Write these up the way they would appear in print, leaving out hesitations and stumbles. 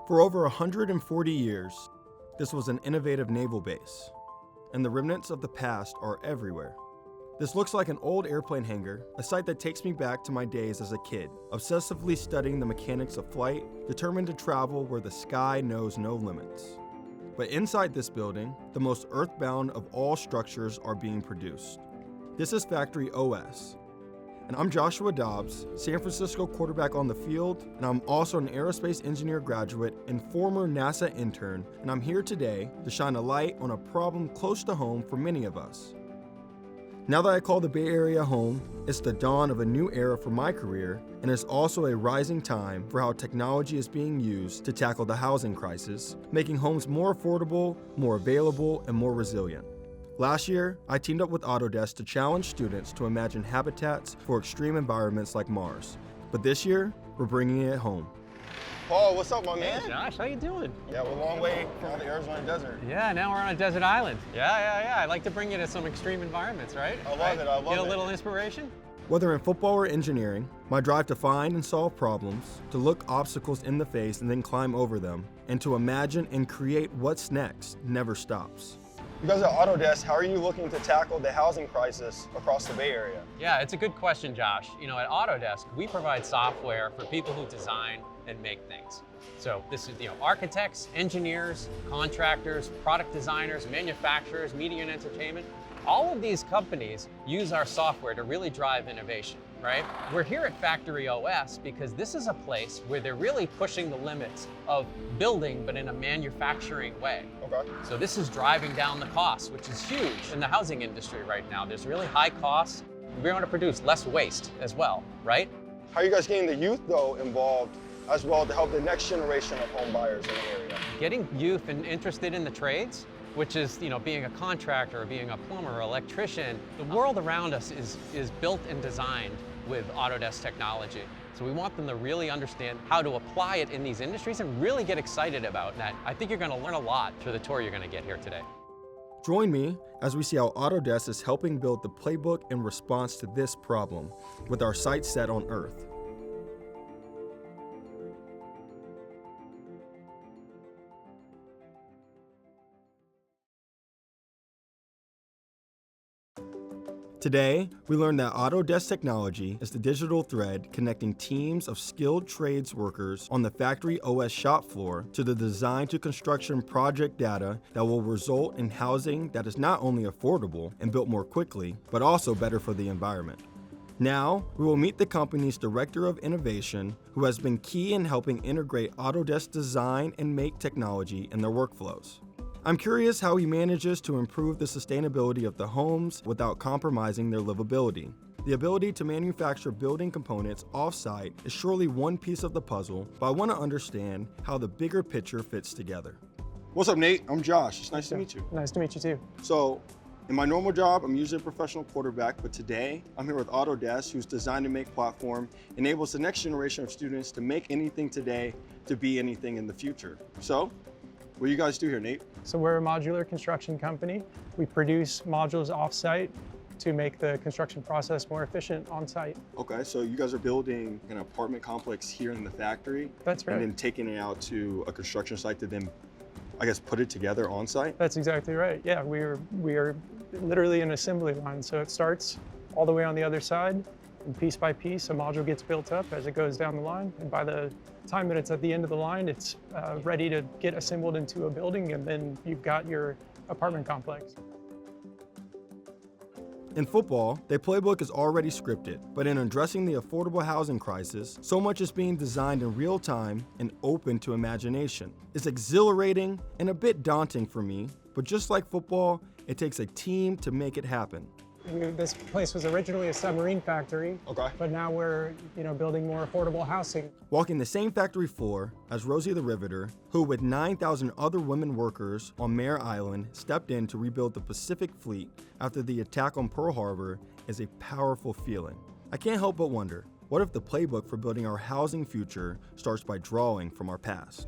For over 140 years, this was an innovative naval base, and the remnants of the past are everywhere. This looks like an old airplane hangar, a site that takes me back to my days as a kid, obsessively studying the mechanics of flight, determined to travel where the sky knows no limits. But inside this building, the most earthbound of all structures are being produced. This is Factory OS, and I'm Joshua Dobbs, San Francisco quarterback on the field, and I'm also an aerospace engineer graduate and former NASA intern, and I'm here today to shine a light on a problem close to home for many of us. Now that I call the Bay Area home, it's the dawn of a new era for my career, and it's also a rising time for how technology is being used to tackle the housing crisis, making homes more affordable, more available, and more resilient. Last year, I teamed up with Autodesk to challenge students to imagine habitats for extreme environments like Mars. But this year, we're bringing it home. Paul, what's up, my man? Hey, Josh, how you doing? Yeah, we're a long way from the Arizona desert. Yeah, now we're on a desert island. Yeah. I like to bring you to some extreme environments, right? I love it, I love it. Get a little inspiration? Whether in football or engineering, my drive to find and solve problems, to look obstacles in the face and then climb over them, and to imagine and create what's next never stops. You guys at Autodesk, how are you looking to tackle the housing crisis across the Bay Area? Yeah, it's a good question, Josh. You know, at Autodesk, we provide software for people who design and make things. So this is, architects, engineers, contractors, product designers, manufacturers, media and entertainment. All of these companies use our software to really drive innovation, right? We're here at Factory OS because this is a place where they're really pushing the limits of building, but in a manufacturing way. Okay. So this is driving down the costs, which is huge in the housing industry right now. There's really high costs. We want to produce less waste as well, right? How are you guys getting the youth, though, involved as well to help the next generation of home buyers in the area? Getting youth and interested in the trades, which is, being a contractor, being a plumber, electrician. The world around us is built and designed with Autodesk technology. So we want them to really understand how to apply it in these industries and really get excited about that. I think you're going to learn a lot through the tour you're going to get here today. Join me as we see how Autodesk is helping build the playbook in response to this problem with our sights set on Earth. Today, we learned that Autodesk technology is the digital thread connecting teams of skilled trades workers on the Factory OS shop floor to the design to construction project data that will result in housing that is not only affordable and built more quickly, but also better for the environment. Now, we will meet the company's Director of Innovation, who has been key in helping integrate Autodesk design and make technology in their workflows. I'm curious how he manages to improve the sustainability of the homes without compromising their livability. The ability to manufacture building components off-site is surely one piece of the puzzle, but I want to understand how the bigger picture fits together. What's up, Nate? I'm Josh. It's nice to meet you. Nice to meet you too. So, in my normal job, I'm usually a professional quarterback, but today I'm here with Autodesk, whose design and make platform enables the next generation of students to make anything today to be anything in the future. So, what do you guys do here, Nate? So we're a modular construction company. We produce modules off-site to make the construction process more efficient on-site. Okay, so you guys are building an apartment complex here in the factory? That's right. And then taking it out to a construction site to then, I guess, put it together on-site? That's exactly right. Yeah, we are literally an assembly line. So it starts all the way on the other side, and piece by piece, a module gets built up as it goes down the line. And by the time that it's at the end of the line, it's ready to get assembled into a building, and then you've got your apartment complex. In football, their playbook is already scripted, but in addressing the affordable housing crisis, so much is being designed in real time and open to imagination. It's exhilarating and a bit daunting for me, but just like football, it takes a team to make it happen. This place was originally a submarine factory, but now we're building more affordable housing. Walking the same factory floor as Rosie the Riveter, who with 9,000 other women workers on Mare Island stepped in to rebuild the Pacific Fleet after the attack on Pearl Harbor, is a powerful feeling. I can't help but wonder, what if the playbook for building our housing future starts by drawing from our past?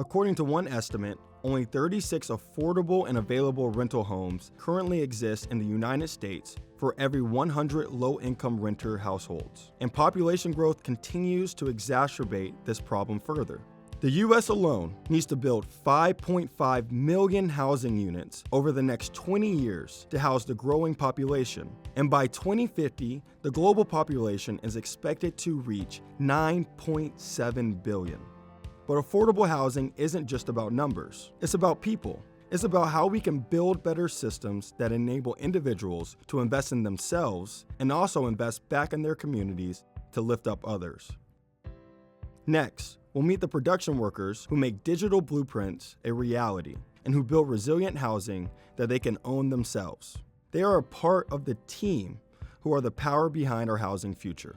According to one estimate, only 36 affordable and available rental homes currently exist in the United States for every 100 low-income renter households, and population growth continues to exacerbate this problem further. The US alone needs to build 5.5 million housing units over the next 20 years to house the growing population, and by 2050, the global population is expected to reach 9.7 billion. But affordable housing isn't just about numbers, it's about people. It's about how we can build better systems that enable individuals to invest in themselves and also invest back in their communities to lift up others. Next, we'll meet the production workers who make digital blueprints a reality and who build resilient housing that they can own themselves. They are a part of the team who are the power behind our housing future.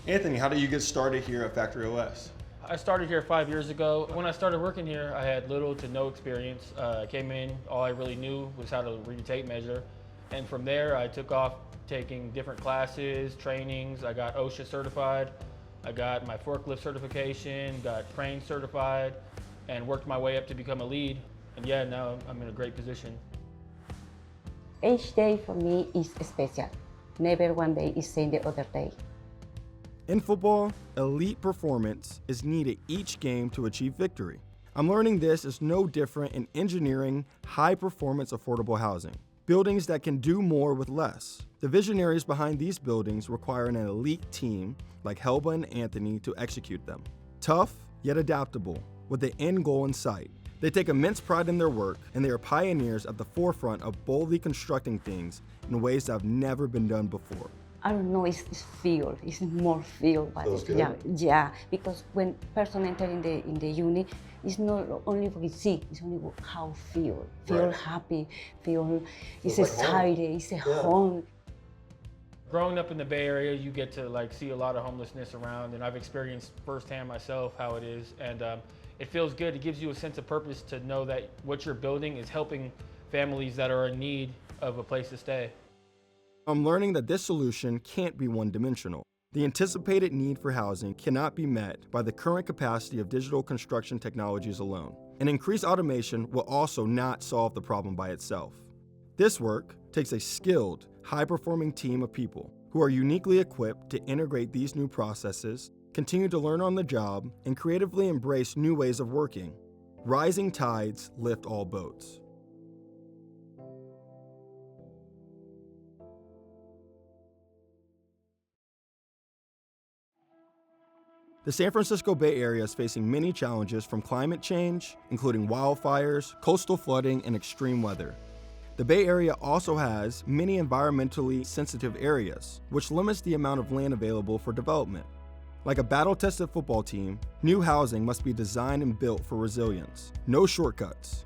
Anthony, how did you get started here at Factory OS? I started here 5 years ago. When I started working here, I had little to no experience. I came in, all I really knew was how to read a tape measure. And from there, I took off taking different classes, trainings. I got OSHA certified. I got my forklift certification, got crane certified, and worked my way up to become a lead. And yeah, now I'm in a great position. Each day for me is special. Never one day is same the other day. In football, elite performance is needed each game to achieve victory. I'm learning this is no different in engineering high-performance affordable housing. Buildings that can do more with less. The visionaries behind these buildings require an elite team like Helba and Anthony to execute them. Tough, yet adaptable, with the end goal in sight. They take immense pride in their work, and they are pioneers at the forefront of boldly constructing things in ways that have never been done before. I don't know, it's feel, it's more feel. But yeah, because when person enter in the unit, it's not only what we see, it's only how feel right. Happy, feel it's excited, it's a home. Growing up in the Bay Area, you get to see a lot of homelessness around, and I've experienced firsthand myself how it is, and it feels good. It gives you a sense of purpose to know that what you're building is helping families that are in need of a place to stay. I'm learning that this solution can't be one-dimensional. The anticipated need for housing cannot be met by the current capacity of digital construction technologies alone, and increased automation will also not solve the problem by itself. This work takes a skilled, high-performing team of people who are uniquely equipped to integrate these new processes, continue to learn on the job, and creatively embrace new ways of working. Rising tides lift all boats. The San Francisco Bay Area is facing many challenges from climate change, including wildfires, coastal flooding, and extreme weather. The Bay Area also has many environmentally sensitive areas, which limits the amount of land available for development. Like a battle-tested football team, new housing must be designed and built for resilience. No shortcuts.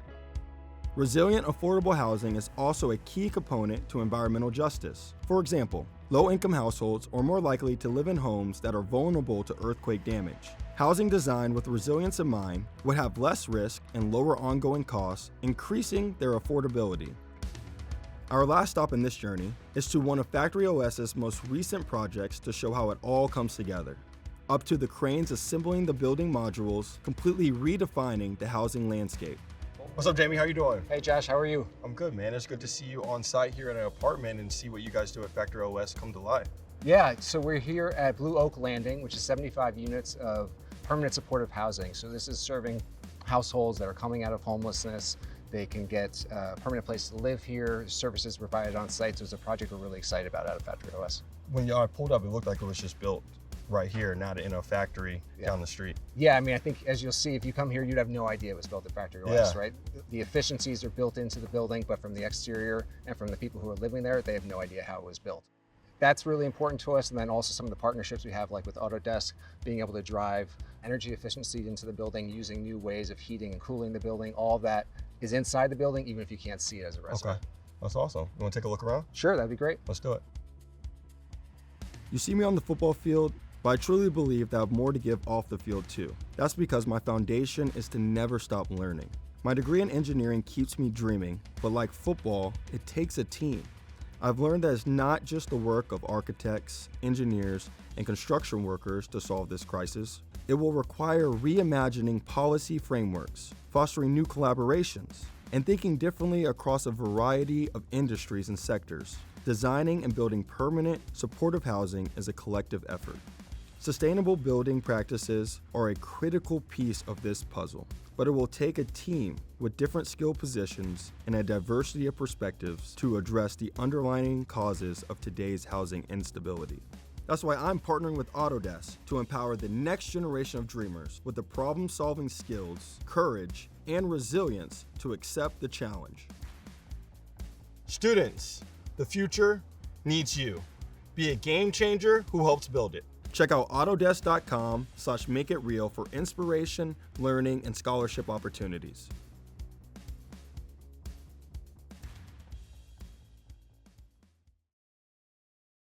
Resilient, affordable housing is also a key component to environmental justice. For example, low-income households are more likely to live in homes that are vulnerable to earthquake damage. Housing designed with resilience in mind would have less risk and lower ongoing costs, increasing their affordability. Our last stop in this journey is to one of Factory OS's most recent projects to show how it all comes together. Up to the cranes assembling the building modules, completely redefining the housing landscape. What's up, Jamie? How you doing? Hey, Josh. How are you? I'm good, man. It's good to see you on site here in an apartment and see what you guys do at Factory OS come to life. Yeah, so we're here at Blue Oak Landing, which is 75 units of permanent supportive housing. So this is serving households that are coming out of homelessness. They can get a permanent place to live here, services provided on site. So it's a project we're really excited about out of Factory OS. When y'all pulled up, it looked like it was just built right here, not in a factory down the street. Yeah, I mean, I think as you'll see, if you come here, you'd have no idea it was built at Factory OS, right? The efficiencies are built into the building, but from the exterior and from the people who are living there, they have no idea how it was built. That's really important to us. And then also some of the partnerships we have, like with Autodesk, being able to drive energy efficiency into the building, using new ways of heating and cooling the building. All that is inside the building, even if you can't see it as a resident. Okay, that's awesome. You want to take a look around? Sure, that'd be great. Let's do it. You see me on the football field, but I truly believe that I have more to give off the field too. That's because my foundation is to never stop learning. My degree in engineering keeps me dreaming, but like football, it takes a team. I've learned that it's not just the work of architects, engineers, and construction workers to solve this crisis. It will require reimagining policy frameworks, fostering new collaborations, and thinking differently across a variety of industries and sectors. Designing and building permanent, supportive housing is a collective effort. Sustainable building practices are a critical piece of this puzzle, but it will take a team with different skill positions and a diversity of perspectives to address the underlying causes of today's housing instability. That's why I'm partnering with Autodesk to empower the next generation of dreamers with the problem-solving skills, courage, and resilience to accept the challenge. Students, the future needs you. Be a game changer who helps build it. Check out autodesk.com/makeitreal for inspiration, learning, and scholarship opportunities.